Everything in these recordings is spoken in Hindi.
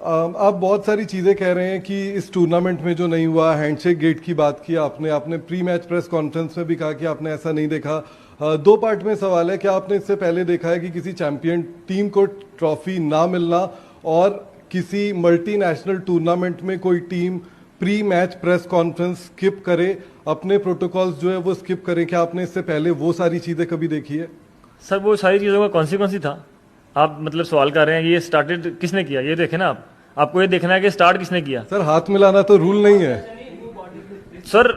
आप बहुत सारी चीज़ें कह रहे हैं कि इस टूर्नामेंट में जो नहीं हुआ, हैंडशेक गेट की बात की आपने प्री मैच प्रेस कॉन्फ्रेंस में भी कहा कि आपने ऐसा नहीं देखा। दो पार्ट में सवाल है, क्या आपने इससे पहले देखा है कि किसी चैंपियन टीम को ट्रॉफी ना मिलना और किसी मल्टीनेशनल टूर्नामेंट में कोई team pre match press conference skip करे, अपने प्रोटोकॉल्स जो है वो स्किप करे? क्या आपने इससे पहले वो सारी चीज़ें कभी देखी है? सर वो सारी चीज़ों का कौन सी था? आप मतलब सवाल कर रहे हैं ये स्टार्टेड किसने किया, ये देखे ना आप, आपको ये देखना है कि स्टार्ट किसने किया। सर हाथ मिलाना तो रूल नहीं है। सर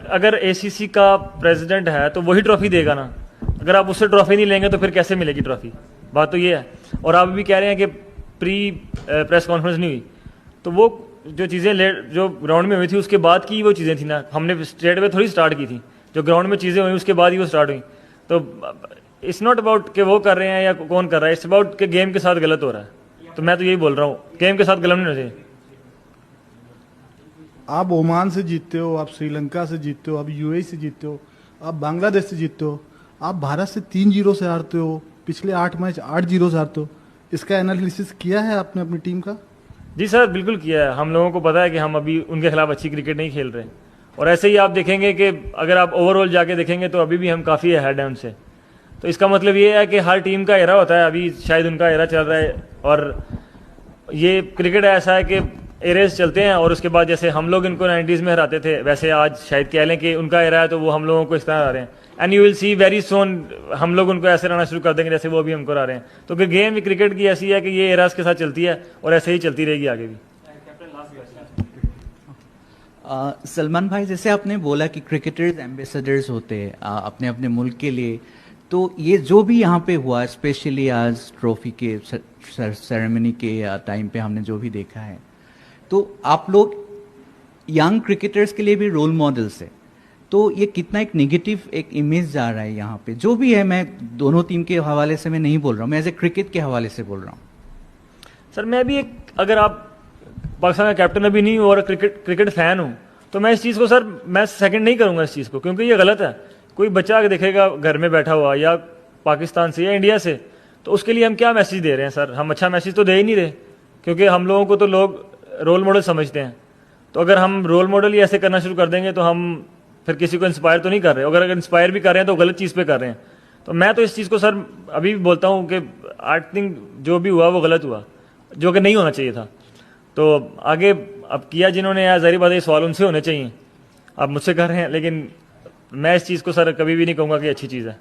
अगर एसीसी का प्रेसिडेंट है तो वही ट्रॉफी देगा ना। अगर आप उससे ट्रॉफी नहीं लेंगे तो फिर कैसे मिलेगी ट्रॉफी? बात तो ये है। और आप भी कह रहे हैं कि प्री प्रेस कॉन्फ्रेंस नहीं हुई, तो वो जो चीज़ें जो ग्राउंड में हुई थी उसके बाद की वो चीज़ें थी ना, हमने स्ट्रेट वे थोड़ी स्टार्ट की थी। जो ग्राउंड में चीज़ें हुई उसके बाद ही वो स्टार्ट हुई। तो इट्स नॉट अबाउट कि वो कर रहे हैं या कौन कर रहा है, इट्स अबाउट कि गेम के साथ गलत हो रहा है। तो मैं तो यही बोल रहा हूँ, गेम के साथ गलत नहीं होना चाहिए। आप ओमान से जीतते हो, आप श्रीलंका से जीतते हो, आप यूएई से जीतते हो, आप बांग्लादेश से जीतते हो, आप भारत से 3-0 से हारते हो, पिछले 8 मैच 8-0 से हारते हो। इसका एनालिसिस किया है आपने अपनी टीम का? जी सर बिल्कुल किया है। हम लोगों को पता है कि हम अभी उनके खिलाफ अच्छी क्रिकेट नहीं खेल रहे। और ऐसे ही आप देखेंगे कि अगर आप ओवरऑल जाके देखेंगे तो अभी भी हम काफ़ी अहेड हैं उनसे। तो इसका मतलब ये है कि हर टीम का एरा होता है, अभी शायद उनका एरा चल रहा है। और ये क्रिकेट ऐसा है कि एरेज चलते हैं और उसके बाद जैसे हम लोग इनको 90s में हराते थे, वैसे आज शायद कह लें कि उनका एरा है तो वो हम लोगों को इस तरह हरा रहे हैं। And you will see very soon हम लोग उनको ऐसे रहना शुरू कर देंगे जैसे वो भी हमको हरा रहे हैं। तो गेम क्रिकेट की ऐसी है कि ये एराज के साथ चलती है और ऐसे ही चलती रहेगी आगे भी। सलमान भाई, जैसे आपने बोला कि क्रिकेटर्स एम्बेसडर्स होते हैं अपने अपने मुल्क के लिए, तो ये जो भी यहाँ पे हुआ, स्पेशली आज ट्रॉफी के सेरेमनी के टाइम पे हमने जो भी देखा है, तो आप लोग यंग क्रिकेटर्स के लिए भी रोल मॉडल्स है। तो ये कितना एक नेगेटिव एक इमेज जा रहा है यहाँ पे, जो भी है। मैं दोनों टीम के हवाले से मैं नहीं बोल रहा हूँ, मैं एज ए क्रिकेट के हवाले से बोल रहा हूँ। सर मैं भी अगर आप पाकिस्तान का कैप्टन अभी नहीं हूँ और क्रिकेट फैन हूँ, तो मैं इस चीज़ को सर मैं सेकंड नहीं करूँगा इस चीज़ को, क्योंकि ये गलत है। कोई बच्चा अगर देखेगा घर में बैठा हुआ या पाकिस्तान से या इंडिया से, तो उसके लिए हम क्या मैसेज दे रहे हैं सर? हम अच्छा मैसेज तो दे ही नहीं रहे, क्योंकि हम लोगों को तो लोग रोल मॉडल समझते हैं। तो अगर हम रोल मॉडल ही ऐसे करना शुरू कर देंगे तो हम फिर किसी को इंस्पायर तो नहीं कर रहे। अगर इंस्पायर भी कर रहे हैं तो गलत चीज़ पे कर रहे हैं। तो मैं तो इस चीज़ को सर अभी भी बोलता हूँ कि आई थिंक जो भी हुआ वो गलत हुआ, जो कि नहीं होना चाहिए था। तो आगे अब किया जिन्होंने, यार ज़ाहिर बात है सवाल उनसे होने चाहिए। आप मुझसे कर रहे हैं, लेकिन मैं इस चीज़ को सर कभी भी नहीं कहूँगा कि अच्छी चीज़ है।